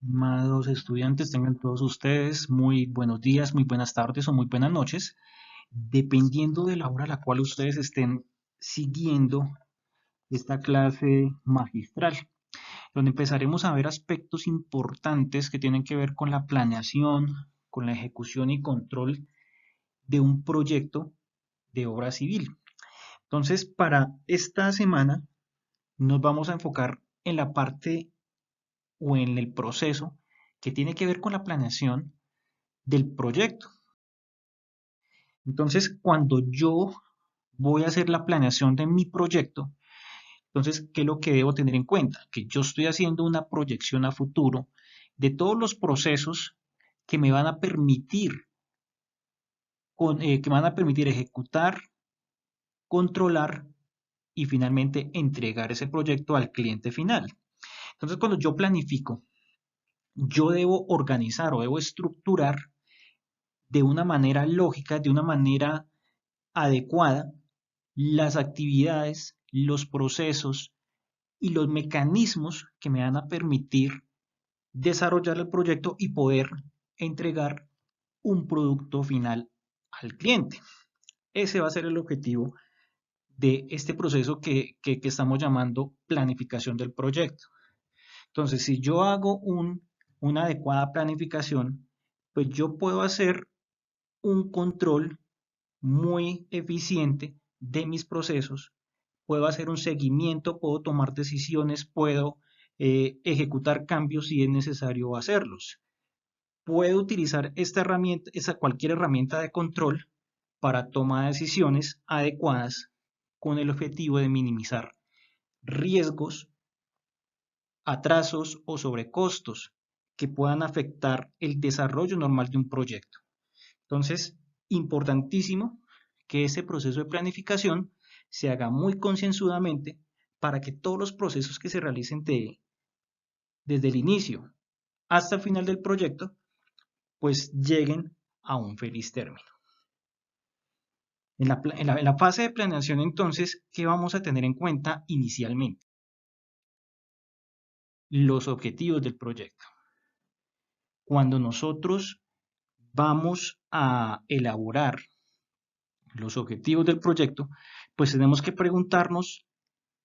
Amados estudiantes, tengan todos ustedes muy buenos días, muy buenas tardes o muy buenas noches, dependiendo de la hora a la cual ustedes estén siguiendo esta clase magistral, donde empezaremos a ver aspectos importantes que tienen que ver con la planeación, con la ejecución y control de un proyecto de obra civil. Entonces, para esta semana nos vamos a enfocar en la parte o en el proceso que tiene que ver con la planeación del proyecto. Entonces, cuando yo voy a hacer la planeación de mi proyecto, entonces, ¿qué es lo que debo tener en cuenta? Que yo estoy haciendo una proyección a futuro de todos los procesos que me van a permitir, que me van a permitir ejecutar, controlar y finalmente entregar ese proyecto al cliente final. Entonces, cuando yo planifico, yo debo organizar o debo estructurar de una manera lógica, de una manera adecuada, las actividades, los procesos y los mecanismos que me van a permitir desarrollar el proyecto y poder entregar un producto final al cliente. Ese va a ser el objetivo de este proceso que estamos llamando planificación del proyecto. Entonces, si yo hago una adecuada planificación, pues yo puedo hacer un control muy eficiente de mis procesos, puedo hacer un seguimiento, puedo tomar decisiones, puedo ejecutar cambios si es necesario hacerlos. Puedo utilizar esta herramienta, cualquier herramienta de control para tomar decisiones adecuadas con el objetivo de minimizar riesgos, atrasos o sobrecostos que puedan afectar el desarrollo normal de un proyecto. Entonces, importantísimo que ese proceso de planificación se haga muy concienzudamente para que todos los procesos que se realicen desde el inicio hasta el final del proyecto, pues lleguen a un feliz término. En la fase de planeación, entonces, ¿qué vamos a tener en cuenta inicialmente? Los objetivos del proyecto. Cuando nosotros vamos a elaborar los objetivos del proyecto, pues tenemos que preguntarnos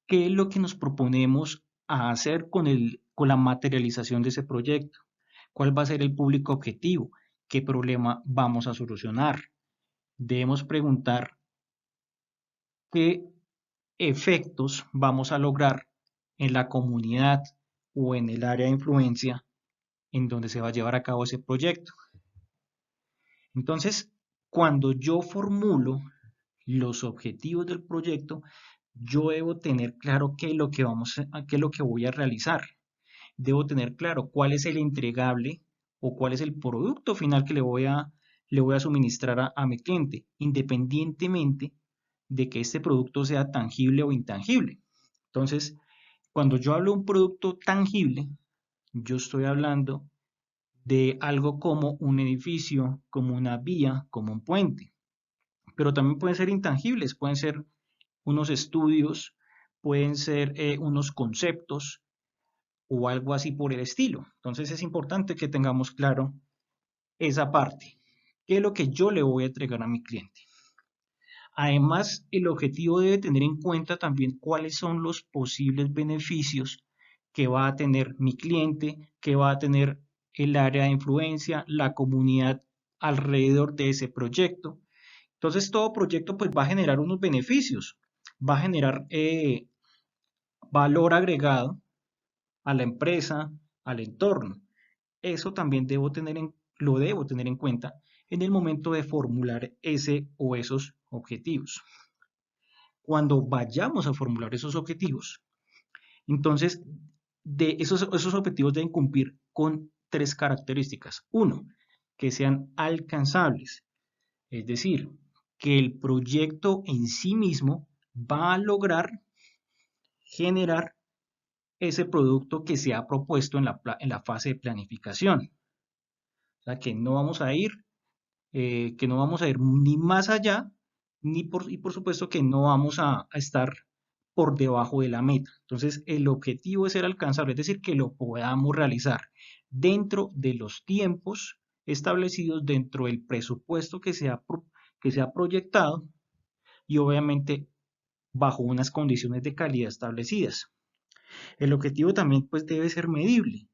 qué es lo que nos proponemos a hacer con la materialización de ese proyecto, cuál va a ser el público objetivo, qué problema vamos a solucionar. Debemos preguntar qué efectos vamos a lograr en la comunidad o en el área de influencia en donde se va a llevar a cabo ese proyecto. Entonces, cuando yo formulo los objetivos del proyecto, yo debo tener claro qué es lo que voy a realizar. Debo tener claro cuál es el entregable o cuál es el producto final que le voy a suministrar a mi cliente, independientemente de que este producto sea tangible o intangible. Entonces, cuando yo hablo de un producto tangible, yo estoy hablando de algo como un edificio, como una vía, como un puente. Pero también pueden ser intangibles, pueden ser unos estudios, pueden ser unos conceptos o algo así por el estilo. Entonces es importante que tengamos claro esa parte. ¿Qué es lo que yo le voy a entregar a mi cliente? Además, el objetivo debe tener en cuenta también cuáles son los posibles beneficios que va a tener mi cliente, que va a tener el área de influencia, la comunidad alrededor de ese proyecto. Entonces, todo proyecto pues va a generar unos beneficios, va a generar valor agregado a la empresa, al entorno. Eso también lo debo tener en cuenta en el momento de formular ese o esos objetivos. Cuando vayamos a formular esos objetivos, entonces esos objetivos deben cumplir con tres características. Uno, que sean alcanzables, es decir, que el proyecto en sí mismo va a lograr generar ese producto que se ha propuesto en la fase de planificación. O sea, que no vamos a ir ni más allá, y por supuesto que no vamos a estar por debajo de la meta. Entonces, el objetivo es ser alcanzable, es decir, que lo podamos realizar dentro de los tiempos establecidos, dentro del presupuesto que se ha proyectado y obviamente bajo unas condiciones de calidad establecidas. El objetivo también pues debe ser medible,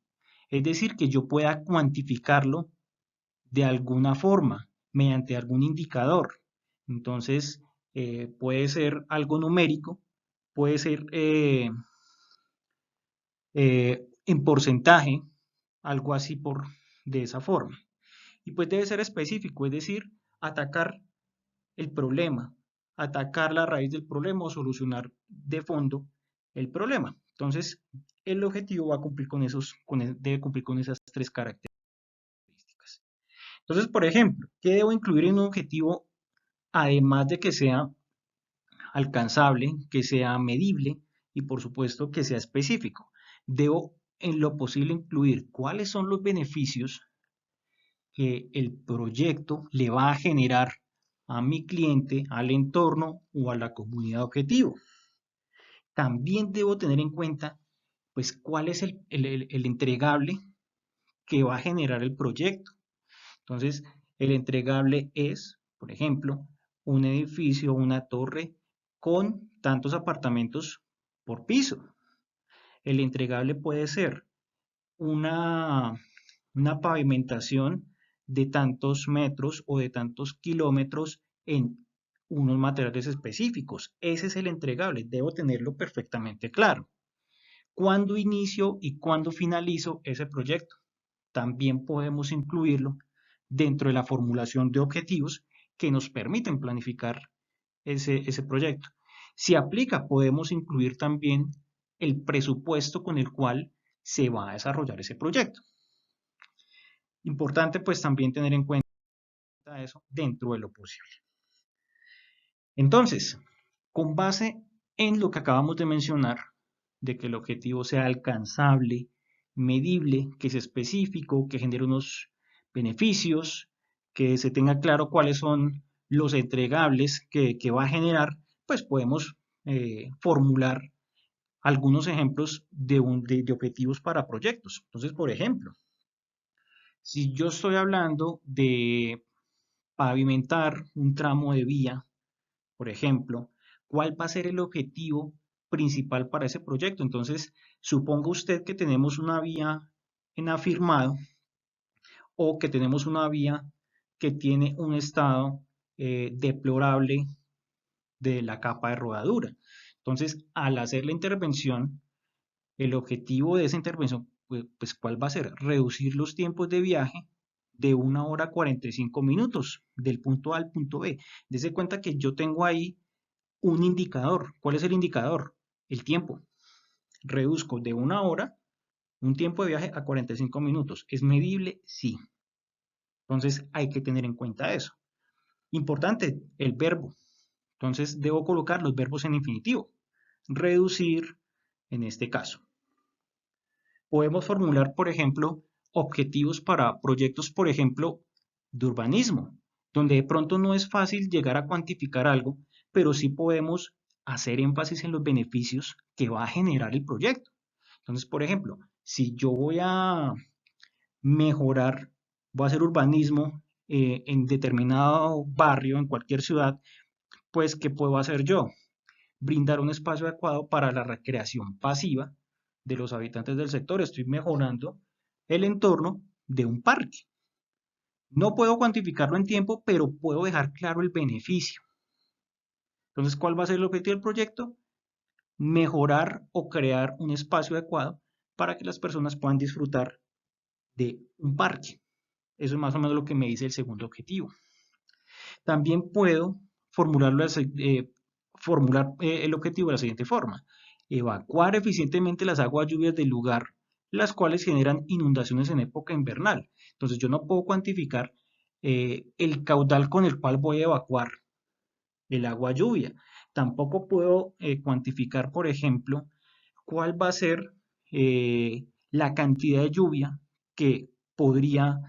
es decir, que yo pueda cuantificarlo de alguna forma, mediante algún indicador. Entonces, puede ser algo numérico, puede ser en porcentaje, algo así de esa forma. Y pues debe ser específico, es decir, atacar el problema, atacar la raíz del problema o solucionar de fondo el problema. Entonces, el objetivo va a cumplir debe cumplir con esas tres características. Entonces, por ejemplo, ¿qué debo incluir en un objetivo además de que sea alcanzable, que sea medible y por supuesto que sea específico? Debo en lo posible incluir cuáles son los beneficios que el proyecto le va a generar a mi cliente, al entorno o a la comunidad objetivo. También debo tener en cuenta, pues, cuál es el entregable que va a generar el proyecto. Entonces, el entregable es, por ejemplo, un edificio, una torre con tantos apartamentos por piso. El entregable puede ser una, una pavimentación de tantos metros o de tantos kilómetros en unos materiales específicos. Ese es el entregable, debo tenerlo perfectamente claro. ¿Cuándo inicio y cuándo finalizo ese proyecto? También podemos incluirlo dentro de la formulación de objetivos que nos permiten planificar ese proyecto. Si aplica, podemos incluir también el presupuesto con el cual se va a desarrollar ese proyecto. Importante pues también tener en cuenta eso dentro de lo posible. Entonces, con base en lo que acabamos de mencionar, de que el objetivo sea alcanzable, medible, que sea específico, que genere unos beneficios, que se tenga claro cuáles son los entregables que va a generar, pues podemos formular algunos ejemplos de objetivos para proyectos. Entonces, por ejemplo, si yo estoy hablando de pavimentar un tramo de vía, por ejemplo, ¿cuál va a ser el objetivo principal para ese proyecto? Entonces, suponga usted que tenemos una vía en afirmado o que tenemos una vía que tiene un estado deplorable de la capa de rodadura. Entonces, al hacer la intervención, el objetivo de esa intervención, pues, ¿cuál va a ser? Reducir los tiempos de viaje de 1 hora 45 minutos del punto A al punto B. Dese cuenta que yo tengo ahí un indicador. ¿Cuál es el indicador? El tiempo. Reduzco de 1 hora un tiempo de viaje a 45 minutos. ¿Es medible? Sí. Entonces hay que tener en cuenta eso. Importante, el verbo. Entonces debo colocar los verbos en infinitivo. Reducir, en este caso. Podemos formular, por ejemplo, objetivos para proyectos, por ejemplo, de urbanismo, donde de pronto no es fácil llegar a cuantificar algo, pero sí podemos hacer énfasis en los beneficios que va a generar el proyecto. Entonces, por ejemplo, si yo voy a mejorar, voy a hacer urbanismo en determinado barrio, en cualquier ciudad, pues, ¿qué puedo hacer yo? Brindar un espacio adecuado para la recreación pasiva de los habitantes del sector. Estoy mejorando el entorno de un parque. No puedo cuantificarlo en tiempo, pero puedo dejar claro el beneficio. Entonces, ¿cuál va a ser el objetivo del proyecto? Mejorar o crear un espacio adecuado para que las personas puedan disfrutar de un parque. Eso es más o menos lo que me dice el segundo objetivo. También puedo formular el objetivo de la siguiente forma. Evacuar eficientemente las aguas lluvias del lugar, las cuales generan inundaciones en época invernal. Entonces yo no puedo cuantificar el caudal con el cual voy a evacuar el agua lluvia. Tampoco puedo cuantificar, por ejemplo, cuál va a ser la cantidad de lluvia que podría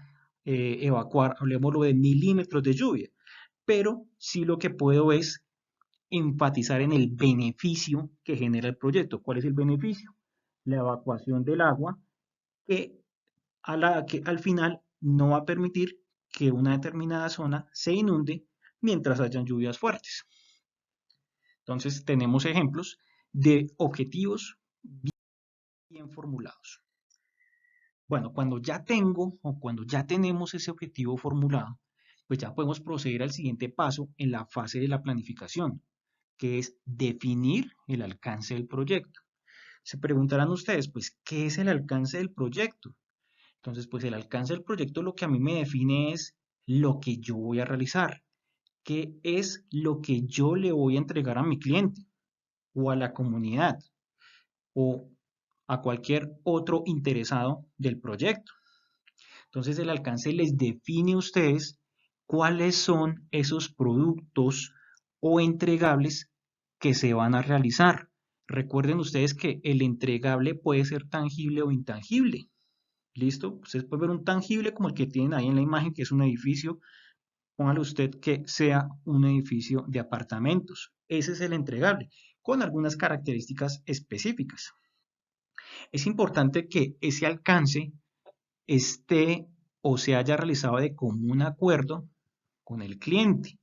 evacuar, hablemoslo de milímetros de lluvia, pero sí lo que puedo es enfatizar en el beneficio que genera el proyecto. ¿Cuál es el beneficio? La evacuación del agua que, que al final no va a permitir que una determinada zona se inunde mientras hayan lluvias fuertes. Entonces tenemos ejemplos de objetivos bien formulados. Bueno, cuando ya tengo o cuando ya tenemos ese objetivo formulado, pues ya podemos proceder al siguiente paso en la fase de la planificación, que es definir el alcance del proyecto. Se preguntarán ustedes, pues, ¿qué es el alcance del proyecto? Entonces, pues el alcance del proyecto lo que a mí me define es lo que yo voy a realizar, qué es lo que yo le voy a entregar a mi cliente o a la comunidad o a cualquier otro interesado del proyecto. Entonces el alcance les define a ustedes cuáles son esos productos o entregables que se van a realizar. Recuerden ustedes que el entregable puede ser tangible o intangible. ¿Listo? Ustedes pueden ver un tangible como el que tienen ahí en la imagen, que es un edificio. Póngale usted que sea un edificio de apartamentos. Ese es el entregable, con algunas características específicas. Es importante que ese alcance esté o se haya realizado de común acuerdo con el cliente,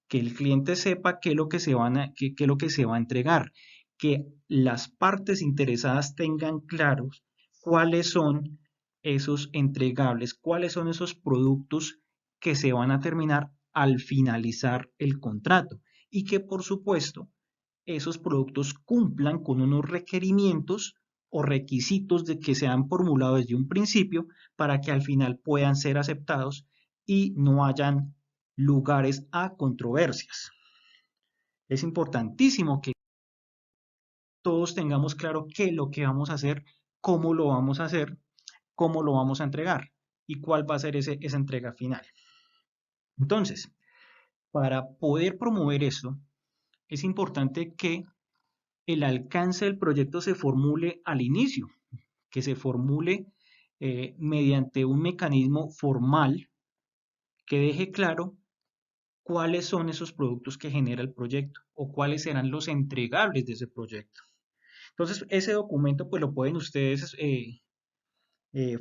que el cliente sepa qué es lo que qué es lo que se va a entregar, que las partes interesadas tengan claros cuáles son esos entregables, cuáles son esos productos que se van a terminar al finalizar el contrato y que por supuesto esos productos cumplan con unos requerimientos o requisitos de que se han formulado desde un principio para que al final puedan ser aceptados y no hayan lugares a controversias. Es importantísimo que todos tengamos claro qué es lo que vamos a hacer, cómo lo vamos a hacer, cómo lo vamos a entregar y cuál va a ser esa entrega final. Entonces, para poder promover esto, es importante que el alcance del proyecto se formule al inicio, que se formule mediante un mecanismo formal que deje claro cuáles son esos productos que genera el proyecto o cuáles serán los entregables de ese proyecto. Entonces, ese documento pues lo pueden ustedes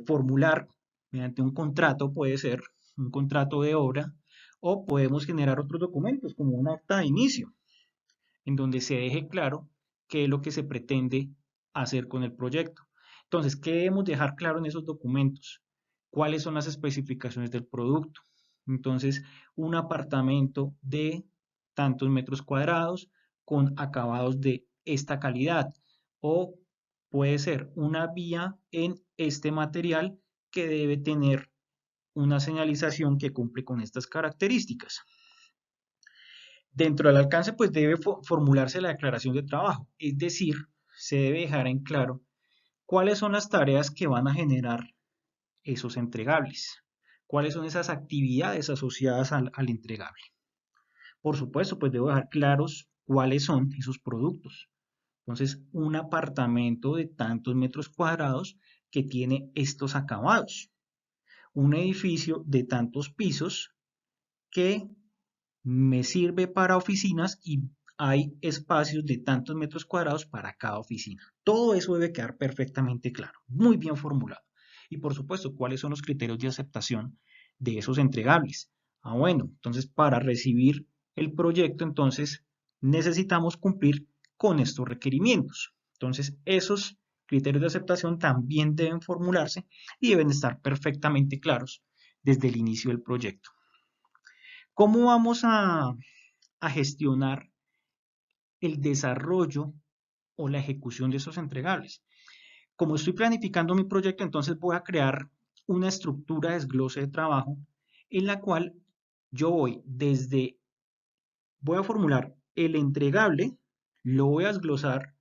formular mediante un contrato, puede ser un contrato de obra, o podemos generar otros documentos como un acta de inicio, en donde se deje claro qué es lo que se pretende hacer con el proyecto. Entonces, ¿qué debemos dejar claro en esos documentos? ¿Cuáles son las especificaciones del producto? Entonces, un apartamento de tantos metros cuadrados con acabados de esta calidad. O puede ser una vía en este material que debe tener una señalización que cumple con estas características. Dentro del alcance, pues debe formularse la declaración de trabajo, es decir, se debe dejar en claro cuáles son las tareas que van a generar esos entregables, cuáles son esas actividades asociadas al entregable. Por supuesto, pues debo dejar claros cuáles son esos productos. Entonces, un apartamento de tantos metros cuadrados que tiene estos acabados. Un edificio de tantos pisos que me sirve para oficinas y hay espacios de tantos metros cuadrados para cada oficina. Todo eso debe quedar perfectamente claro, muy bien formulado. Y por supuesto, ¿cuáles son los criterios de aceptación de esos entregables? Ah, bueno, entonces para recibir el proyecto, entonces necesitamos cumplir con estos requerimientos. Entonces, esos criterios de aceptación también deben formularse y deben estar perfectamente claros desde el inicio del proyecto. ¿Cómo vamos a gestionar el desarrollo o la ejecución de esos entregables? Como estoy planificando mi proyecto, entonces voy a crear una estructura de desglose de trabajo en la cual yo voy a formular el entregable, lo voy a desglosar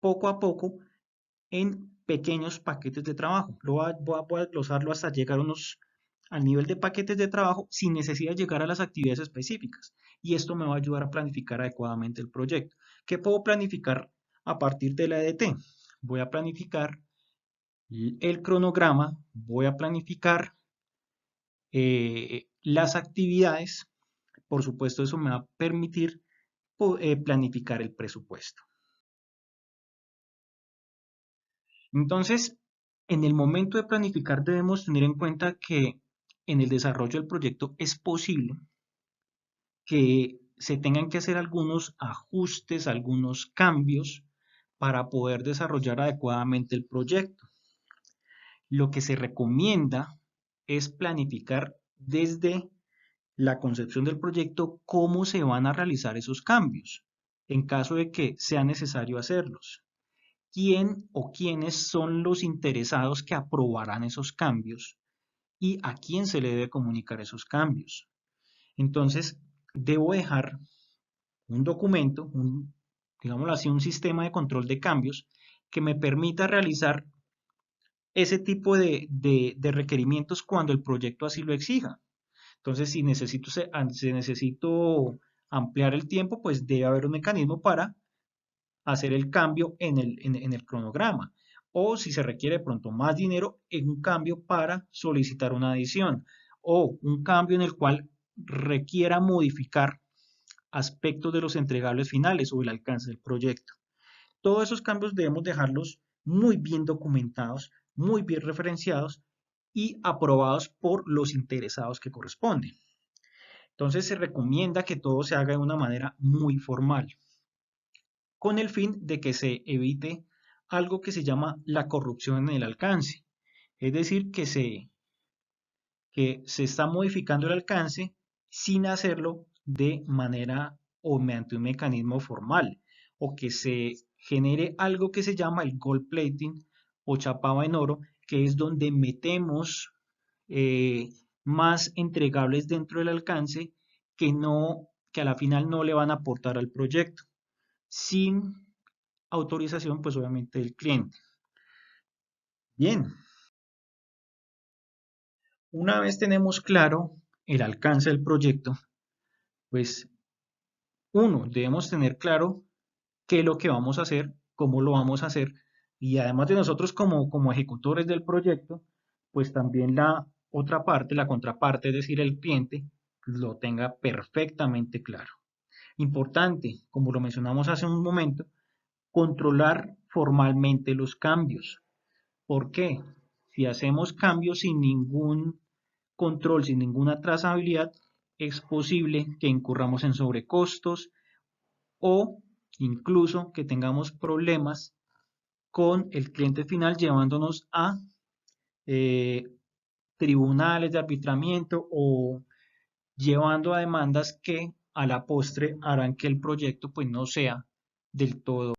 poco a poco en pequeños paquetes de trabajo. Voy a desglosarlo hasta llegar al nivel de paquetes de trabajo sin necesidad de llegar a las actividades específicas. Y esto me va a ayudar a planificar adecuadamente el proyecto. ¿Qué puedo planificar a partir de la EDT? Voy a planificar el cronograma, voy a planificar las actividades. Por supuesto, eso me va a permitir planificar el presupuesto. Entonces, en el momento de planificar debemos tener en cuenta que en el desarrollo del proyecto es posible que se tengan que hacer algunos ajustes, algunos cambios para poder desarrollar adecuadamente el proyecto. Lo que se recomienda es planificar desde la concepción del proyecto cómo se van a realizar esos cambios, en caso de que sea necesario hacerlos. ¿Quién o quiénes son los interesados que aprobarán esos cambios y a quién se le debe comunicar esos cambios? Entonces, debo dejar un documento, digámoslo así, un sistema de control de cambios que me permita realizar ese tipo de requerimientos cuando el proyecto así lo exija. Entonces, si necesito ampliar el tiempo, pues debe haber un mecanismo para hacer el cambio en el cronograma. O si se requiere de pronto más dinero, en un cambio para solicitar una adición. O un cambio en el cual requiera modificar aspectos de los entregables finales o el alcance del proyecto. Todos esos cambios debemos dejarlos muy bien documentados, muy bien referenciados y aprobados por los interesados que corresponden. Entonces se recomienda que todo se haga de una manera muy formal, con el fin de que se evite algo que se llama la corrupción en el alcance. Es decir, que se está modificando el alcance sin hacerlo de manera o mediante un mecanismo formal, o que se genere algo que se llama el gold plating o chapado en oro, que es donde metemos más entregables dentro del alcance que a la final no le van a aportar al proyecto, sin autorización, pues obviamente del cliente. Bien, una vez tenemos claro el alcance del proyecto, pues uno, debemos tener claro qué es lo que vamos a hacer, cómo lo vamos a hacer, y además de nosotros como ejecutores del proyecto, pues también la otra parte, la contraparte, es decir, el cliente, lo tenga perfectamente claro. Importante, como lo mencionamos hace un momento, controlar formalmente los cambios. ¿Por qué? Si hacemos cambios sin ningún control, sin ninguna trazabilidad, es posible que incurramos en sobrecostos o incluso que tengamos problemas con el cliente final llevándonos a eh, tribunales de arbitramiento o llevando a demandas que a la postre harán que el proyecto pues no sea del todo